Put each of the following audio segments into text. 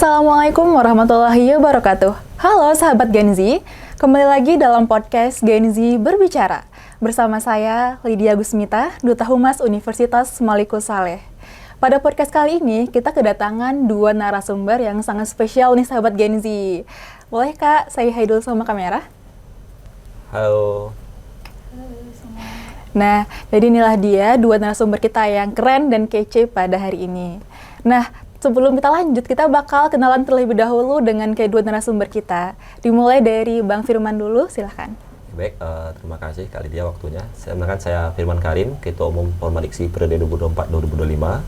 Assalamualaikum warahmatullahi wabarakatuh. Halo sahabat Gen Z, kembali lagi dalam podcast Gen Z Berbicara. Bersama saya, Lydia Gusmita, Duta Humas Universitas Malikus Saleh. Pada podcast kali ini, kita kedatangan dua narasumber yang sangat spesial nih sahabat Gen Z. Boleh Kak, saya hai dulu sama kamera? Halo. Nah, jadi inilah dia dua narasumber kita yang keren dan kece pada hari ini. Nah, sebelum kita lanjut, kita bakal kenalan terlebih dahulu dengan kedua narasumber kita. Dimulai dari Bang Firman dulu, silahkan. Baik, terima kasih Kak Lydia waktunya. Saya Firman Karim, Ketua Umum Formadiksi periode 2024-2025.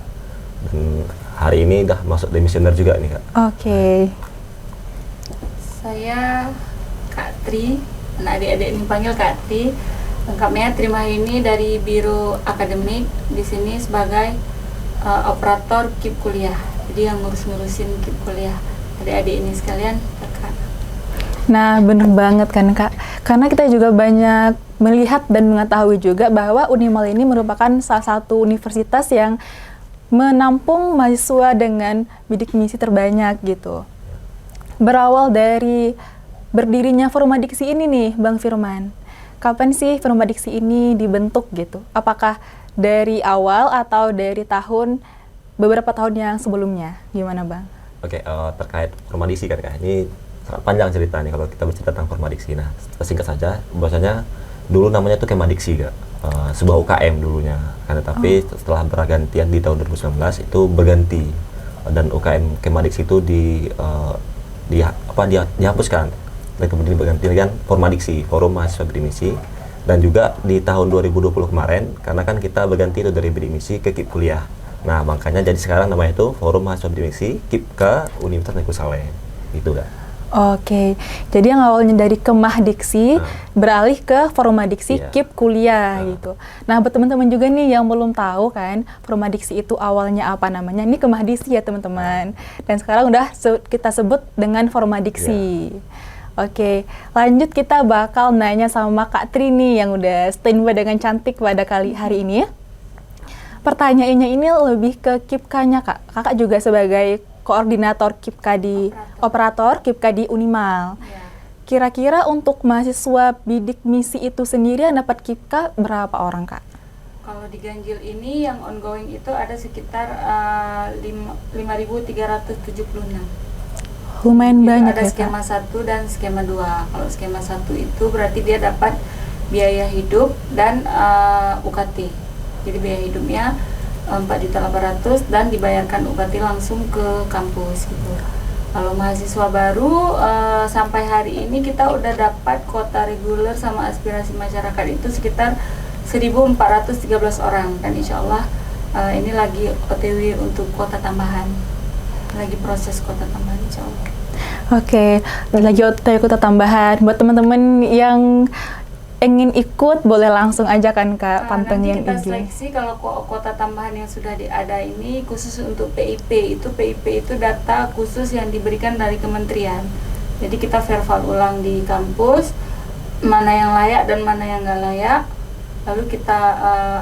Dan hari ini udah masuk demisioner juga nih Kak. Oke. Saya Kak Tri, adik-adik ini panggil Kak Tri. Lengkapnya terima ini dari Biro Akademik, di sini sebagai operator KIP kuliah. Jadi yang ngurus-ngurusin KIP kuliah adik-adik ini sekalian, Kak. Nah, bener banget kan Kak. Karena kita juga banyak melihat dan mengetahui juga bahwa Unimal ini merupakan salah satu universitas yang menampung mahasiswa dengan bidik misi terbanyak gitu. Berawal dari berdirinya Formadiksi ini nih, Bang Firman. Kapan sih Formadiksi ini dibentuk gitu? Apakah dari awal atau dari beberapa tahun yang sebelumnya? Gimana Bang? Oke, terkait Formadiksi kan Kak, ini sangat panjang cerita nih kalau kita bercerita tentang Formadiksi. Nah, singkat saja, bahwasanya dulu namanya tuh Kemadiksi Kak, sebuah UKM dulunya. Tapi setelah bergantian di tahun 2019 itu berganti dan UKM Kemadiksi itu dihapuskan. Dan kemudian berganti dengan Formadiksi, Forum Mahasiswa Bidik Misi. Dan juga di tahun 2020 kemarin, karena kan kita berganti itu dari bidik misi ke KIP kuliah. Nah, makanya jadi sekarang namanya itu Forum Mahasiswa Bidik Misi, KIP ke Universitas Malikus Saleh. Gitu Kak. Oke, jadi yang awalnya dari Kemahdiksi beralih ke Formadiksi KIP kuliah gitu. Nah, buat teman-teman juga nih yang belum tahu kan, Formadiksi itu awalnya apa namanya? Ini Kemahdiksi ya teman-teman. Dan sekarang udah kita sebut dengan Formadiksi. Oke, lanjut kita bakal nanya sama Kak Tri nih yang udah standby dengan cantik pada hari ini ya. Pertanyaannya ini lebih ke KIPK-nya Kak. Kakak juga sebagai koordinator KIPK di operator KIPK di Unimal. Ya. Kira-kira untuk mahasiswa bidik misi itu sendiri yang dapat KIPK berapa orang Kak? Kalau di Ganjil ini yang ongoing itu ada sekitar 5.376. Lumayan banyak ada ya skema Kak? 1 dan skema 2. Kalau skema 1 itu berarti dia dapat biaya hidup dan UKT. Jadi biaya hidupnya 4.800.000 dan dibayarkan UKT langsung ke kampus gitu. Kalau mahasiswa baru sampai hari ini kita udah dapat kuota reguler sama aspirasi masyarakat itu sekitar 1.413 orang, dan insya Allah ini lagi OTW untuk kuota tambahan. Lagi proses kuota tambahan insya Allah. Oke, lagi kuota tambahan. Buat teman-teman yang ingin ikut boleh langsung aja kan Kak pantengin nanti kita IG. seleksi kalau kuota tambahan yang sudah ada ini khusus untuk PIP. PIP itu data khusus yang diberikan dari kementerian. Jadi kita verify ulang di kampus mana yang layak dan mana yang nggak layak. Lalu kita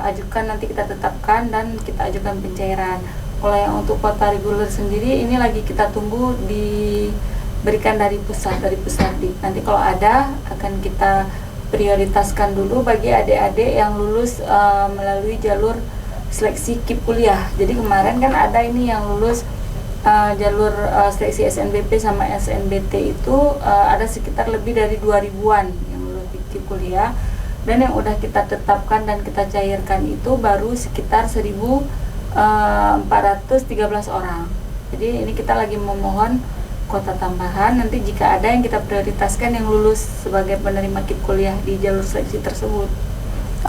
ajukan, nanti kita tetapkan dan kita ajukan pencairan. Kalau yang untuk kuota reguler sendiri ini lagi kita tunggu diberikan dari pusat Nanti kalau ada akan kita prioritaskan dulu bagi adik-adik yang lulus melalui jalur seleksi KIP kuliah. Jadi kemarin kan ada ini yang lulus jalur seleksi SNBP sama SNBT itu ada sekitar lebih dari 2.000-an yang lulus di KIP kuliah, dan yang udah kita tetapkan dan kita cairkan itu baru sekitar 1.413 orang. Jadi ini kita lagi memohon kuota tambahan. Nanti jika ada yang kita prioritaskan yang lulus sebagai penerima KIP kuliah di jalur seleksi tersebut.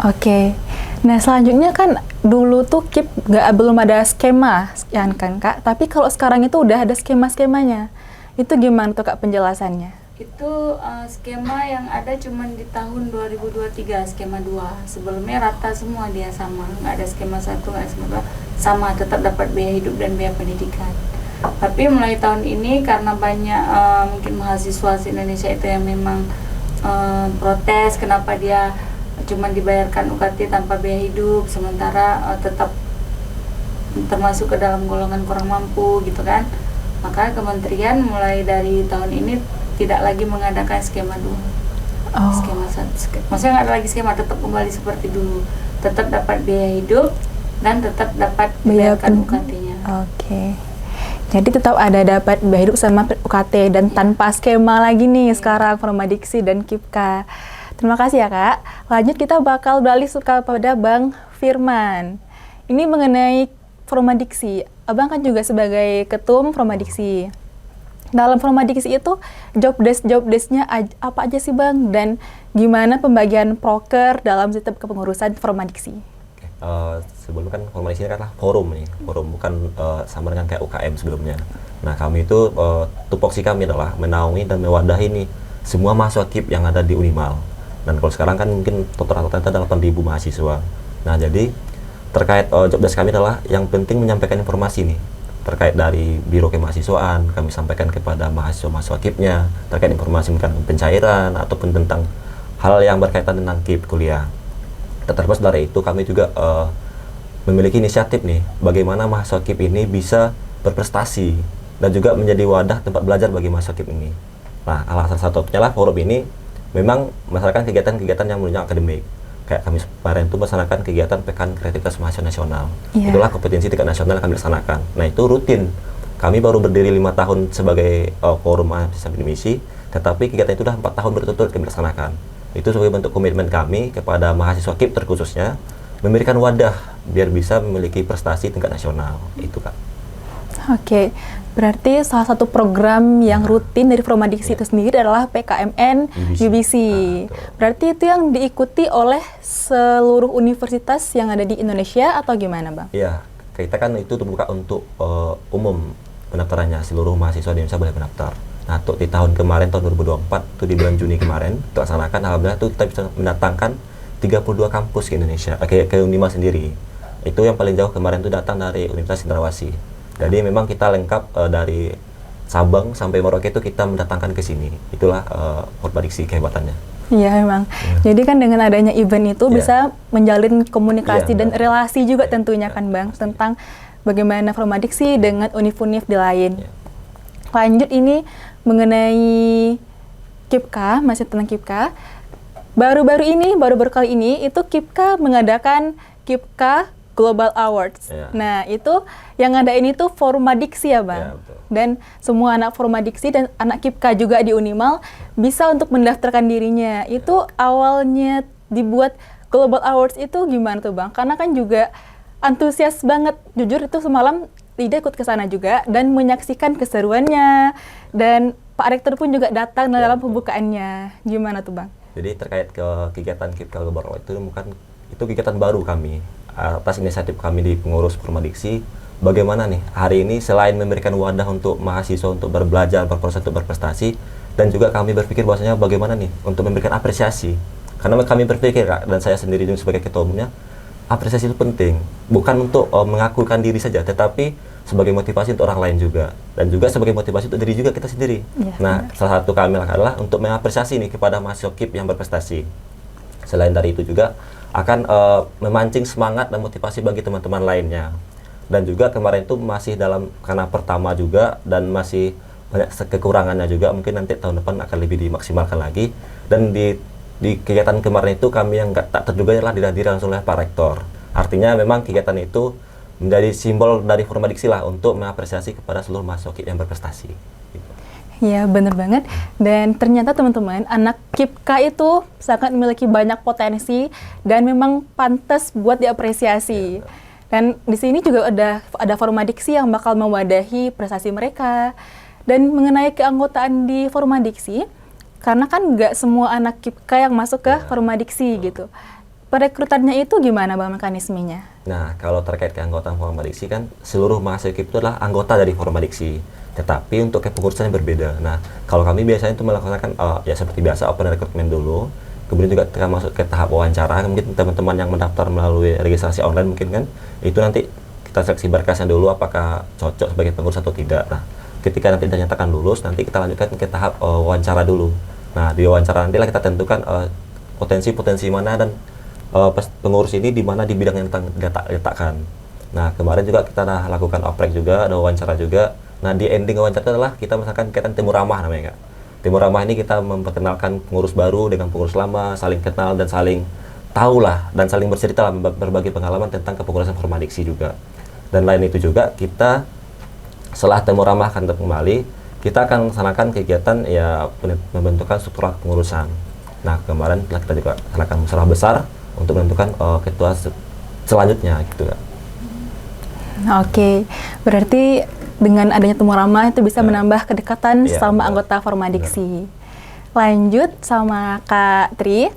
Oke. Nah, selanjutnya kan dulu tuh KIP belum ada skema kan Kak, tapi kalau sekarang itu udah ada skemanya. Itu gimana tuh Kak penjelasannya? Itu skema yang ada cuman di tahun 2023, skema 2. Sebelumnya rata semua dia sama, nggak ada skema 1, nggak ada skema 2, sama, tetap dapat biaya hidup dan biaya pendidikan. Tapi mulai tahun ini karena banyak mungkin mahasiswa Indonesia itu yang memang protes kenapa dia cuma dibayarkan UKT tanpa biaya hidup, sementara tetap termasuk ke dalam golongan kurang mampu gitu kan. Maka kementerian mulai dari tahun ini tidak lagi mengadakan skema 2. Skema 1. Maksudnya nggak ada lagi skema, tetap kembali seperti dulu. Tetap dapat biaya hidup dan tetap dapat bayarkan UKT-nya. Oke. Jadi tetap ada dapat biaya hidup sama UKT dan tanpa skema lagi nih sekarang Formadiksi dan KIPKA. Terima kasih ya Kak. Lanjut kita bakal beralih kepada Bang Firman. Ini mengenai Formadiksi. Abang kan juga sebagai ketum Formadiksi. Dalam Formadiksi itu job desk-nya apa aja sih Bang? Dan gimana pembagian proker dalam sistem kepengurusan Formadiksi? Sebelum kan Formadiksi ini adalah forum nih, forum bukan sama dengan kayak UKM sebelumnya. Nah kami itu tupoksi kami adalah menaungi dan mewadahi nih semua mahasiswa KIP yang ada di Unimal. Dan kalau sekarang kan mungkin total ada 8.000 mahasiswa. Nah jadi terkait job desk kami adalah yang penting menyampaikan informasi nih terkait dari Biro Kemahasiswaan, kami sampaikan kepada mahasiswa KIP-nya terkait informasi tentang pencairan ataupun tentang hal yang berkaitan dengan KIP kuliah. Terlepas dari itu kami juga memiliki inisiatif nih bagaimana mahasiswa KIP ini bisa berprestasi dan juga menjadi wadah tempat belajar bagi mahasiswa KIP ini. Nah, salah satunya lah forum ini memang melaksanakan kegiatan-kegiatan yang menunjang akademik. Kayak kami kemarin itu melaksanakan kegiatan Pekan Kreativitas Mahasiswa Nasional. Itulah kompetensi tingkat nasional yang kami laksanakan. Nah, itu rutin. Kami baru berdiri 5 tahun sebagai forum mahasiswa akademisi, tetapi kegiatan itu sudah 4 tahun berturut-turut kami laksanakan. Itu sebagai bentuk komitmen kami kepada mahasiswa KIP terkhususnya, memberikan wadah biar bisa memiliki prestasi tingkat nasional. Itu Kak. Oke, berarti salah satu program yang rutin dari Formadiksi itu sendiri adalah PKMN UBC. Berarti itu yang diikuti oleh seluruh universitas yang ada di Indonesia atau gimana Bang? Iya, kita kan itu terbuka untuk umum pendaftarannya, seluruh mahasiswa di Indonesia boleh mendaftar. Nah, untuk di tahun kemarin, tahun 2024, itu di bulan Juni kemarin, kita laksanakan, alhamdulillah itu kita bisa mendatangkan 32 kampus ke Indonesia, ke Unimal sendiri. Itu yang paling jauh kemarin itu datang dari Universitas Cendrawasih. Jadi memang kita lengkap dari Sabang sampai Merauke itu kita mendatangkan ke sini. Itulah Formadiksi kehebatannya. Iya memang. Jadi kan dengan adanya event itu bisa menjalin komunikasi dan relasi juga tentunya kan Bang tentang bagaimana Formadiksi dengan univ-univ di lain. Lanjut ini mengenai KIPKA, masih tentang KIPKA. Baru kali ini itu KIPKA mengadakan KIPKA Global Awards. Nah, itu yang ngadain itu Formadiksi ya, Bang. Dan semua anak Formadiksi dan anak KIPKA juga di Unimal bisa untuk mendaftarkan dirinya. Itu awalnya dibuat Global Awards itu gimana tuh, Bang? Karena kan juga antusias banget. Jujur itu semalam tidak ikut ke sana juga dan menyaksikan keseruannya. Dan Pak Rektor pun juga datang dalam pembukaannya. Gimana tuh, Bang? Jadi terkait ke kegiatan KIPKA Global Awards itu kegiatan baru kami. Atas inisiatif kami di pengurus Formadiksi, bagaimana nih hari ini selain memberikan wadah untuk mahasiswa untuk berbelajar, berproses untuk berprestasi, dan juga kami berpikir bahwasanya bagaimana nih untuk memberikan apresiasi. Karena kami berpikir, Kak, dan saya sendiri juga sebagai ketua umumnya, apresiasi itu penting, bukan untuk mengakukan diri saja, tetapi sebagai motivasi untuk orang lain juga, dan juga sebagai motivasi untuk diri juga kita sendiri. Nah, salah satu kami adalah untuk mengapresiasi nih kepada mahasiswa KIP yang berprestasi. Selain dari itu juga akan memancing semangat dan motivasi bagi teman-teman lainnya. Dan juga kemarin itu masih karena pertama juga dan masih banyak kekurangannya juga, mungkin nanti tahun depan akan lebih dimaksimalkan lagi. Dan di kegiatan kemarin itu kami yang tak terduga adalah dihadiri langsung oleh Pak Rektor. Artinya memang kegiatan itu menjadi simbol dari Formadiksi lah untuk mengapresiasi kepada seluruh mahasiswa KIP yang berprestasi. Ya benar banget, dan ternyata teman-teman anak KIPKA itu sangat memiliki banyak potensi dan memang pantas buat diapresiasi. Dan di sini juga ada Formadiksi yang bakal mewadahi prestasi mereka. Dan mengenai keanggotaan di Formadiksi, karena kan nggak semua anak KIPKA yang masuk ke Formadiksi gitu. Perekrutannya itu gimana Bang mekanismenya? Nah, kalau terkait keanggotaan Formadiksi kan seluruh mahasiswa KIP itu adalah anggota dari Formadiksi. Tetapi untuk kepengurusan yang berbeda. Nah, kalau kami biasanya itu melaksanakan ya seperti biasa open recruitment dulu, kemudian juga kita masuk ke tahap wawancara. Mungkin teman-teman yang mendaftar melalui registrasi online mungkin kan, itu nanti kita seleksi berkasnya dulu apakah cocok sebagai pengurus atau tidak. Nah, ketika nanti dinyatakan lulus, nanti kita lanjutkan ke tahap wawancara dulu. Nah, di wawancara nantilah kita tentukan potensi-potensi mana dan pengurus ini di mana di bidang yang diletakkan. Nah, kemarin juga kita lakukan oprek juga, ada wawancara juga. Nah, di ending wawancara itu adalah kita misalkan kegiatan temu ramah namanya, Kak. Temu ramah ini kita memperkenalkan pengurus baru dengan pengurus lama, saling kenal dan saling tahu lah, dan saling bercerita lah, berbagi pengalaman tentang kepengurusan Formadiksi juga. Dan lain itu juga, kita setelah temu ramah akan kembali, kita akan melaksanakan kegiatan ya membentukkan struktur pengurusan. Nah, kemarin telah kita juga laksanakan musyawarah besar untuk menentukan ketua selanjutnya gitu, Kak. Oke, berarti dengan adanya temu ramah itu bisa menambah kedekatan sama anggota Formadiksi. Lanjut sama Kak Tri,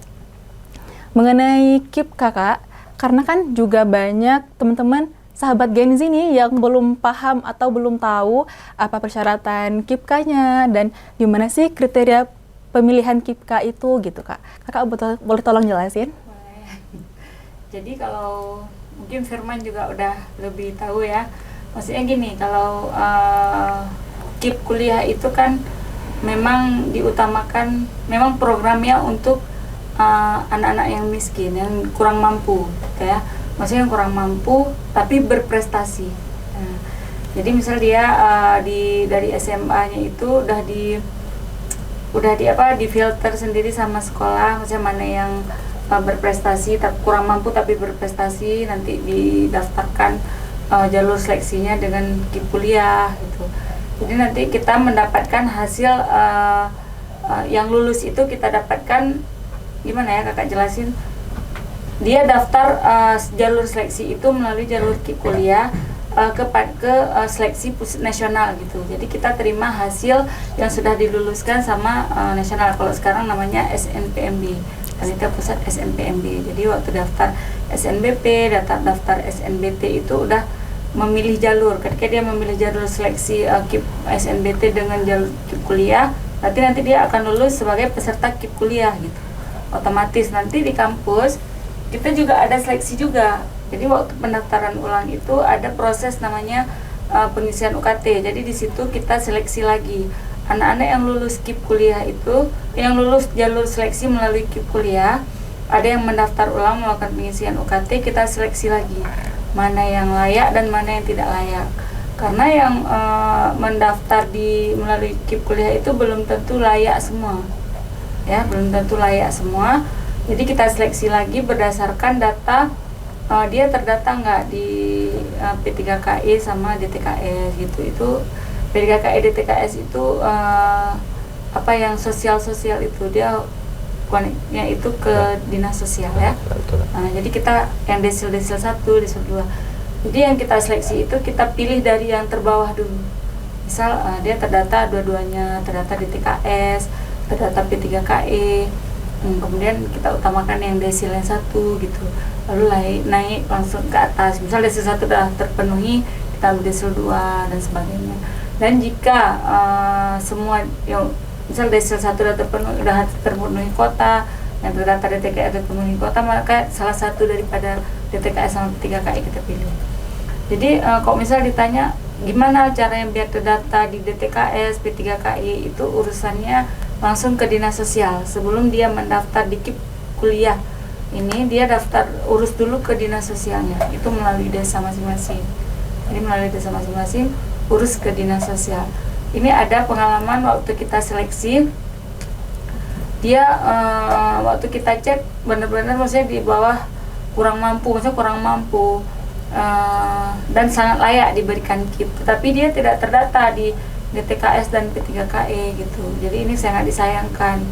mengenai KIP Kakak, karena kan juga banyak teman-teman sahabat Gen Z nih yang belum paham atau belum tahu apa persyaratan KIPK-nya dan gimana sih kriteria pemilihan KIPK itu gitu, Kak. Kakak boleh tolong jelasin? Boleh. Jadi kalau mungkin Firman juga udah lebih tahu ya. Maksudnya gini, kalau KIP kuliah itu kan memang diutamakan, memang programnya untuk anak-anak yang miskin, yang kurang mampu, gitu ya. Maksudnya yang kurang mampu tapi berprestasi. Nah, jadi misal dia dari SMA-nya itu udah di filter sendiri sama sekolah, maksudnya mana yang berprestasi tapi kurang mampu tapi berprestasi, nanti didaftarkan jalur seleksinya dengan KIP kuliah gitu. Jadi nanti kita mendapatkan hasil yang lulus itu kita dapatkan gimana ya, Kakak jelasin. Dia daftar jalur seleksi itu melalui jalur KIP kuliah ke seleksi nasional gitu. Jadi kita terima hasil yang sudah diluluskan sama nasional. Kalau sekarang namanya SNPMB, Panitia Pusat SNPMB. Jadi waktu daftar SNBP, daftar SNBT itu udah memilih jalur. Ketika dia memilih jalur seleksi KIP SNBT dengan jalur KIP kuliah, nanti dia akan lulus sebagai peserta KIP kuliah gitu. Otomatis nanti di kampus kita juga ada seleksi juga. Jadi waktu pendaftaran ulang itu ada proses namanya pengisian UKT. Jadi di situ kita seleksi lagi anak-anak yang lulus KIP kuliah itu, yang lulus jalur seleksi melalui KIP kuliah, ada yang mendaftar ulang melakukan pengisian UKT, kita seleksi lagi mana yang layak dan mana yang tidak layak. Karena yang mendaftar melalui KIP kuliah itu belum tentu layak semua, ya belum tentu layak semua. Jadi kita seleksi lagi berdasarkan data dia terdata nggak di P3KI sama DTKS gitu. Itu P3KI DTKS itu apa yang sosial itu dia koneknya itu ke dinas sosial ya. Nah, jadi kita yang desil 1, desil 2. Jadi yang kita seleksi itu kita pilih dari yang terbawah dulu. Misal dia terdata dua-duanya, terdata DTKS, terdata P3KI. Kemudian kita utamakan yang desil yang 1 gitu. Lalu naik langsung ke atas. Misal desil 1 sudah terpenuhi, kita ambil desil 2 dan sebagainya. Dan jika semua yang misal desil 1 sudah terpenuhi kota, yang terdata DTKS terpenuhi kota, maka salah satu daripada DTKS sama P3KI kita pilih. Jadi kalau misal ditanya gimana caranya biar terdata di DTKS, P3KI, itu urusannya langsung ke dinas sosial. Sebelum dia mendaftar di KIP kuliah ini, dia urus dulu ke dinas sosialnya, itu melalui desa masing-masing. Jadi melalui desa masing-masing urus ke dinas sosial. Ini ada pengalaman waktu kita seleksi, dia waktu kita cek benar-benar maksudnya di bawah kurang mampu, dan sangat layak diberikan KIP, tetapi dia tidak terdata di DTKS dan P3KI gitu. Jadi ini sangat disayangkan.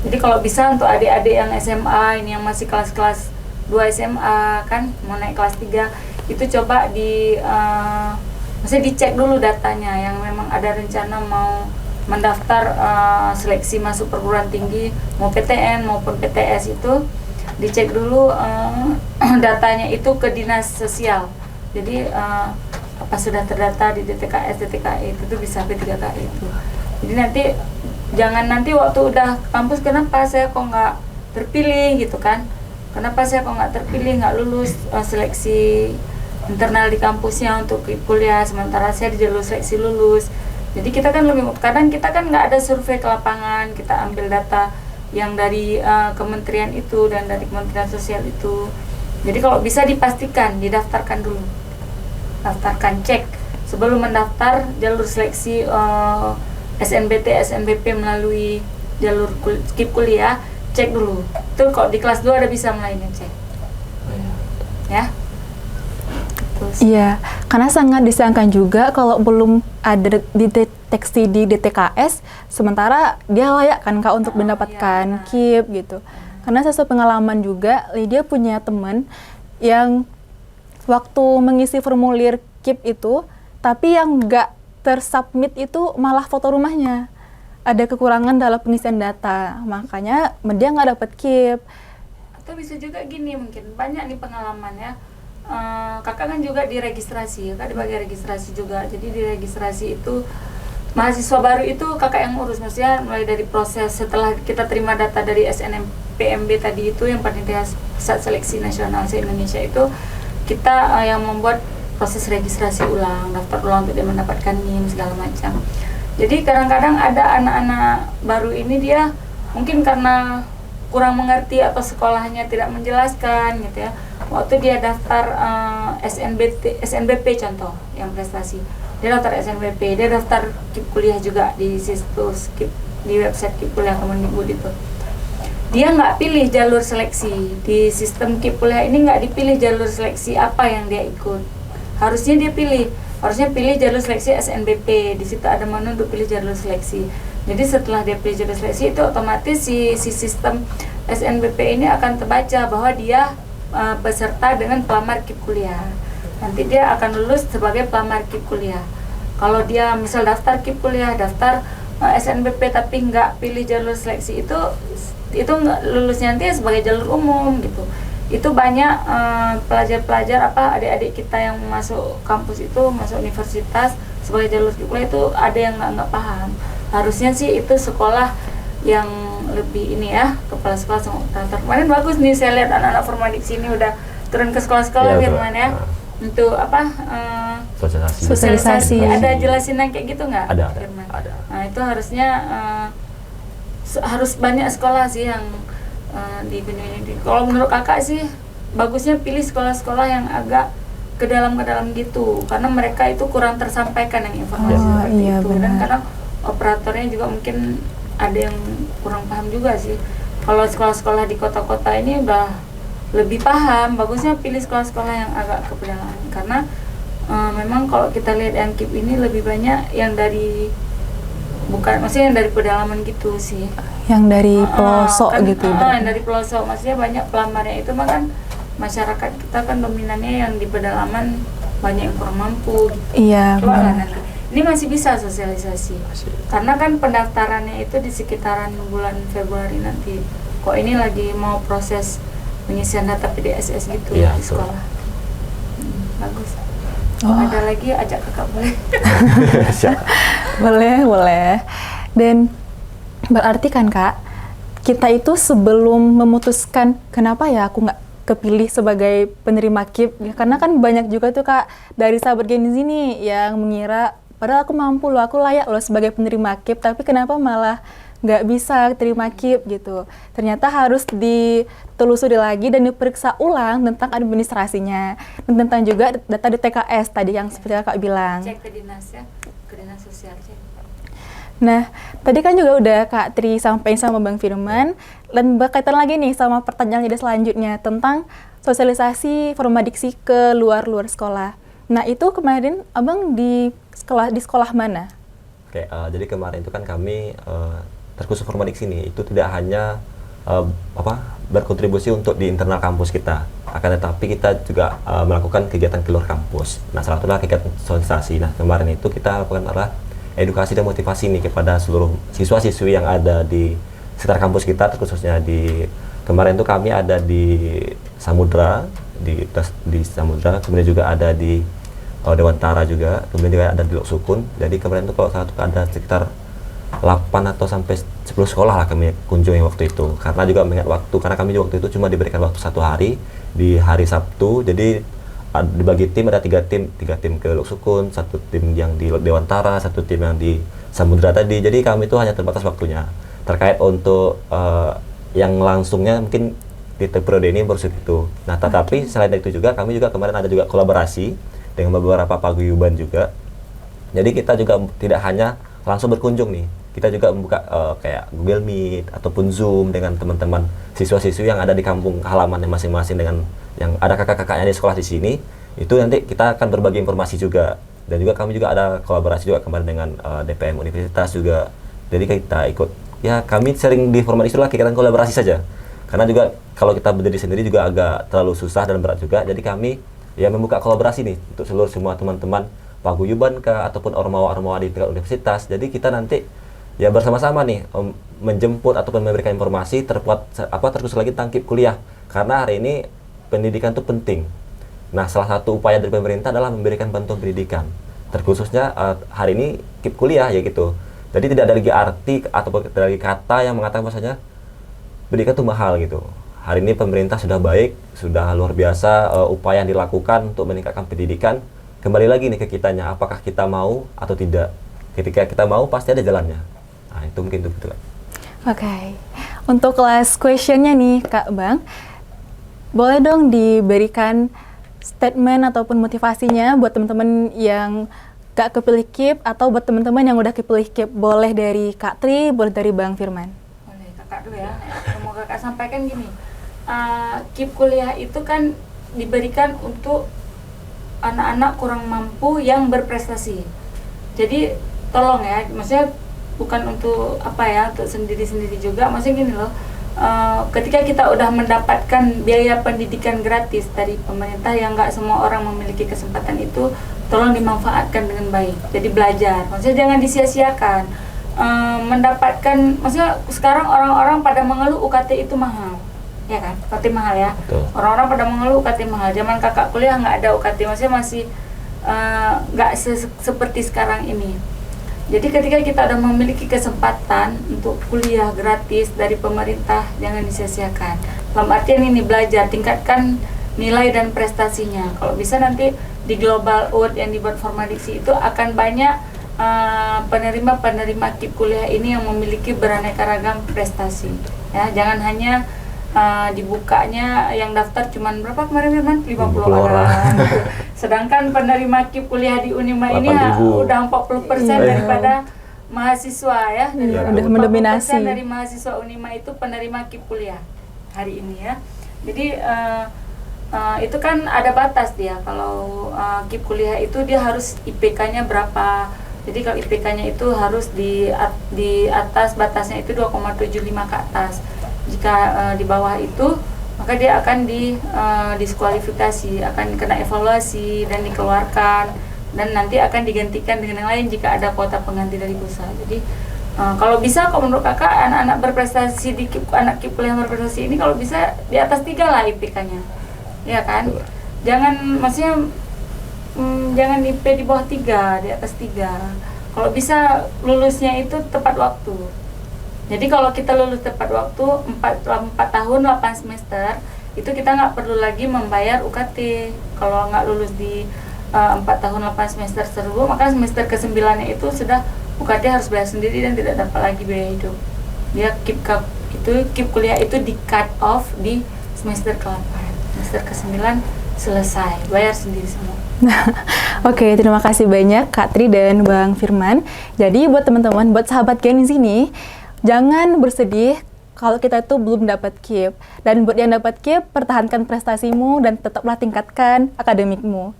Jadi kalau bisa untuk adik-adik yang SMA ini, yang masih kelas-kelas 2 SMA kan mau naik kelas 3, itu coba maksudnya dicek dulu datanya, yang memang ada rencana mau mendaftar seleksi masuk perguruan tinggi, mau PTN maupun PTS, itu dicek dulu datanya itu ke dinas sosial. Jadi apa sudah terdata di DTKS, DTKI itu bisa P3KI itu. Jadi nanti waktu udah kampus, kenapa saya kok nggak terpilih gitu kan? Kenapa saya kok nggak terpilih, nggak lulus seleksi internal di kampusnya untuk kuliah, sementara saya di jalur seleksi lulus. Jadi kita kan kadang kita kan nggak ada survei ke lapangan, kita ambil data yang dari kementerian itu dan dari Kementerian Sosial itu. Jadi kalau bisa dipastikan didaftarkan dulu, daftarkan, cek sebelum mendaftar jalur seleksi SNBT, SNBP melalui jalur KIP kuliah, cek dulu. Itu kalau di kelas 2 ada bisa mulai ngecek. Ya. Terus. Iya, karena sangat disayangkan juga kalau belum ada dideteksi di DTKS, sementara dia layak kan Kak untuk mendapatkan KIP gitu. Karena sesuai pengalaman juga, Lydia punya teman yang waktu mengisi formulir KIP itu, tapi yang nggak tersubmit itu malah foto rumahnya. Ada kekurangan dalam pengisian data, makanya dia nggak dapat KIP. Atau bisa juga gini, mungkin banyak nih pengalaman ya. Kakak kan juga diregistrasi, kakak di bagian registrasi juga. Jadi di registrasi itu mahasiswa baru itu kakak yang urus, maksudnya mulai dari proses setelah kita terima data dari SNMPMB tadi itu yang panitia pusat seleksi nasional se-Indonesia itu, kita yang membuat proses registrasi ulang, daftar ulang untuk dia mendapatkan NIM segala macam. Jadi kadang-kadang ada anak-anak baru ini dia mungkin karena kurang mengerti atau sekolahnya tidak menjelaskan gitu ya. Waktu dia daftar SNBP contoh yang prestasi, dia daftar SNBP, dia daftar KIP kuliah juga di situs KIP, di website KIP kuliah Kemendikbud itu. Dia nggak pilih jalur seleksi di sistem KIP kuliah ini, nggak dipilih jalur seleksi apa yang dia ikut. Harusnya dia pilih jalur seleksi SNBP. Di situ ada menu untuk pilih jalur seleksi. Jadi setelah dia pilih jalur seleksi itu otomatis si sistem SNBP ini akan terbaca bahwa dia peserta dengan pelamar KIP kuliah. Nanti dia akan lulus sebagai pelamar KIP kuliah. Kalau dia misal daftar KIP kuliah, daftar SNBP tapi nggak pilih jalur seleksi, itu nggak lulusnya nanti sebagai jalur umum gitu. Itu banyak pelajar-pelajar adik-adik kita yang masuk kampus itu, masuk universitas sebagai jalur KIP kuliah itu ada yang nggak paham. Harusnya sih itu sekolah yang lebih ini ya, kepala sekolah sama operator. Kemarin bagus nih saya lihat anak-anak Formadiksi ini udah turun ke sekolah-sekolah Firman ya. Untuk sosialisasi. Ada jelasin yang kayak gitu nggak? Ada. Nah itu harusnya harus banyak sekolah sih yang di ini. Kalau menurut kakak sih bagusnya pilih sekolah-sekolah yang agak ke dalam gitu, karena mereka itu kurang tersampaikan yang informasi seperti itu. Benar. Dan karena operatornya juga mungkin ada yang kurang paham juga sih. Kalau sekolah-sekolah di kota-kota ini udah lebih paham, bagusnya pilih sekolah-sekolah yang agak ke pedalaman. Karena memang kalau kita lihat yang KIP ini lebih banyak yang dari maksudnya yang dari pedalaman gitu sih. Yang dari pelosok gitu. Yang dari pelosok, maksudnya banyak pelamarnya itu kan masyarakat kita kan dominannya yang di pedalaman, banyak yang kurang mampu gitu. Iya. Coba lah nanti. Ini masih bisa sosialisasi. Karena kan pendaftarannya itu di sekitaran bulan Februari nanti. Kok ini lagi mau proses pengisian data PDSS gitu ya, di sekolah. Bagus. Ada lagi ajak kakak boleh. Boleh. Dan berarti kan Kak, kita itu sebelum memutuskan kenapa ya aku nggak kepilih sebagai penerima KIP, karena kan banyak juga tuh Kak dari sahabat Gen Z nih yang mengira padahal aku mampu loh, aku layak loh sebagai penerima KIP, tapi kenapa malah nggak bisa terima KIP gitu. Ternyata harus ditelusuri lagi dan diperiksa ulang tentang administrasinya, dan tentang juga data di TKS tadi yang seperti Kakak bilang. Cek ke dinas ya, ke dinas sosial cek. Nah, tadi kan juga udah Kak Tri sampaikan sama Bang Firman, dan berkaitan lagi nih sama pertanyaan jadi selanjutnya tentang sosialisasi Formadiksi ke luar sekolah. Nah, itu kemarin Abang di sekolah mana? Oke, jadi kemarin itu kan kami terkhusus Formadiksi ini itu tidak hanya berkontribusi untuk di internal kampus kita, akan tetapi kita juga melakukan kegiatan di luar kampus. Nah, salah satunya kegiatan sosialisasi. Nah, kemarin itu kita lakukan adalah edukasi dan motivasi nih kepada seluruh siswa-siswi yang ada di sekitar kampus kita, terkhususnya di kemarin itu kami ada di Samudra, di Samudra, kemudian juga ada di Dewantara juga, kemudian juga ada di Lok Sukun. Jadi kemarin itu kalau satu ada sekitar 8 atau sampai 10 sekolah lah kami kunjungi waktu itu, karena juga mengingat waktu, karena kami waktu itu cuma diberikan waktu 1 hari di hari Sabtu. Jadi dibagi tim, ada 3 tim ke Lok Sukun, 1 tim yang di Dewantara, 1 tim yang di Samudra tadi. Jadi kami itu hanya terbatas waktunya. Terkait untuk yang langsungnya mungkin di periode ini baru segitu. Nah, tetapi selain itu juga kami juga kemarin ada juga kolaborasi dengan beberapa paguyuban juga Jadi kita juga tidak hanya langsung berkunjung nih, kita juga membuka kayak Google Meet ataupun Zoom dengan teman-teman siswa-siswi yang ada di kampung halamannya masing-masing, dengan yang ada kakak-kakaknya di sekolah di sini. Itu nanti kita akan berbagi informasi juga, dan juga kami juga ada kolaborasi juga kemarin dengan DPM Universitas juga. Jadi kita ikut, ya kami sering di Formadiksi lah, kita kolaborasi saja. Karena juga kalau kita berdiri sendiri juga agak terlalu susah dan berat juga. Jadi kami ya membuka kolaborasi nih untuk seluruh semua teman-teman paguyuban kah ataupun ormawa-ormawa di tingkat universitas. Jadi kita nanti ya bersama-sama nih menjemput ataupun memberikan informasi terkhusus lagi tentang KIP kuliah. Karena hari ini pendidikan itu penting. Nah, salah satu upaya dari pemerintah adalah memberikan bantuan pendidikan. Terkhususnya hari ini KIP kuliah ya gitu. Jadi tidak ada lagi arti ataupun tidak ada lagi kata yang mengatakan bahwasanya pendidikan itu mahal gitu. Hari ini pemerintah sudah baik, sudah luar biasa upaya yang dilakukan untuk meningkatkan pendidikan. Kembali lagi nih ke kitanya, apakah kita mau atau tidak. Ketika kita mau, pasti ada jalannya. Nah, itu mungkin itu betul. Oke. Untuk last question-nya nih, Kak Bang, boleh dong diberikan statement ataupun motivasinya buat teman-teman yang gak kepilih KIP atau buat teman-teman yang udah kepilih KIP. Boleh dari Kak Tri, boleh dari Bang Firman. Boleh, kakak dulu ya. Mau kakak sampaikan gini, KIP kuliah itu kan diberikan untuk anak-anak kurang mampu yang berprestasi. Jadi tolong ya, maksudnya bukan untuk apa ya, untuk sendiri-sendiri juga. Maksudnya gini loh, ketika kita udah mendapatkan biaya pendidikan gratis dari pemerintah yang nggak semua orang memiliki kesempatan itu, tolong dimanfaatkan dengan baik. Jadi belajar, maksudnya jangan disia-siakan. Mendapatkan, maksudnya sekarang orang-orang pada mengeluh UKT itu mahal. Ya kan, UKT mahal ya. Betul. Orang-orang pada mengeluh UKT mahal. Zaman kakak kuliah nggak ada UKT, maksudnya masih nggak seperti sekarang ini. Jadi ketika kita udah memiliki kesempatan untuk kuliah gratis dari pemerintah, jangan disia-siakan. Dalam artian ini belajar, tingkatkan nilai dan prestasinya. Kalau bisa nanti di Global Award yang dibuat Formadiksi itu akan banyak penerima-penerima KIP kuliah ini yang memiliki beraneka ragam prestasi. Ya, jangan hanya dibukanya yang daftar cuman berapa kemarin Firman? 50 orang. Sedangkan penerima KIP kuliah di Unima ini udah 40% daripada mahasiswa ya. Udah mendominasi. 40% dari mahasiswa Unima itu penerima KIP kuliah hari ini ya. Jadi itu kan ada batas dia. Kalau KIP kuliah itu dia harus IPK-nya berapa. Jadi kalau IPK-nya itu harus di atas batasnya itu 2,75 ke atas. Jika di bawah itu, maka dia akan diskualifikasi, akan kena evaluasi dan dikeluarkan, dan nanti akan digantikan dengan yang lain jika ada kuota pengganti dari pusat. Jadi kalau bisa, kalau menurut kakak, anak-anak berprestasi di KIP, anak KIP kuliah berprestasi ini kalau bisa di atas 3 lah IPK-nya, ya kan? Jangan, maksudnya jangan IP di bawah 3, di atas 3. Kalau bisa lulusnya itu tepat waktu. Jadi kalau kita lulus tepat waktu 4 tahun 8 semester, itu kita nggak perlu lagi membayar UKT. Kalau nggak lulus di 4 tahun 8 semester tersebut, maka semester ke-9-nya itu sudah UKT harus bayar sendiri dan tidak dapat lagi biaya hidup. Dia KIP kuliah itu di cut off di semester ke-8. Semester ke-9 selesai, bayar sendiri semua. Oke, terima kasih banyak Kak Tri dan Bang Firman. Jadi buat teman-teman, buat sahabat Gen Z nih, jangan bersedih kalau kita itu belum dapat KIP. Dan buat yang dapat KIP, pertahankan prestasimu dan tetaplah tingkatkan akademikmu.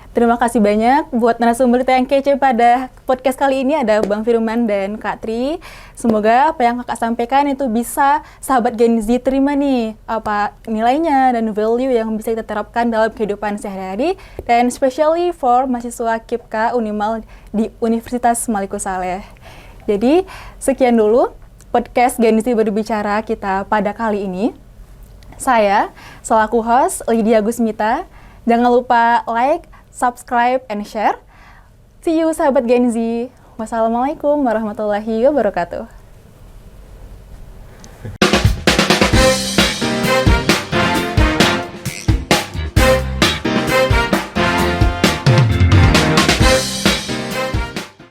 Terima kasih banyak buat narasumber kita yang kece pada podcast kali ini, ada Bang Firman dan Kak Tri. Semoga apa yang kakak sampaikan itu bisa sahabat Gen Z terima nih, apa nilainya dan value yang bisa kita terapkan dalam kehidupan sehari-hari, dan especially for mahasiswa KIPK Unimal di Universitas Maliku Saleh. Jadi sekian dulu podcast Gen Z berbicara kita pada kali ini. Saya selaku host Lydia Gusmita. Jangan lupa like, subscribe, and share. See you sahabat Gen Z. Wassalamualaikum warahmatullahi wabarakatuh.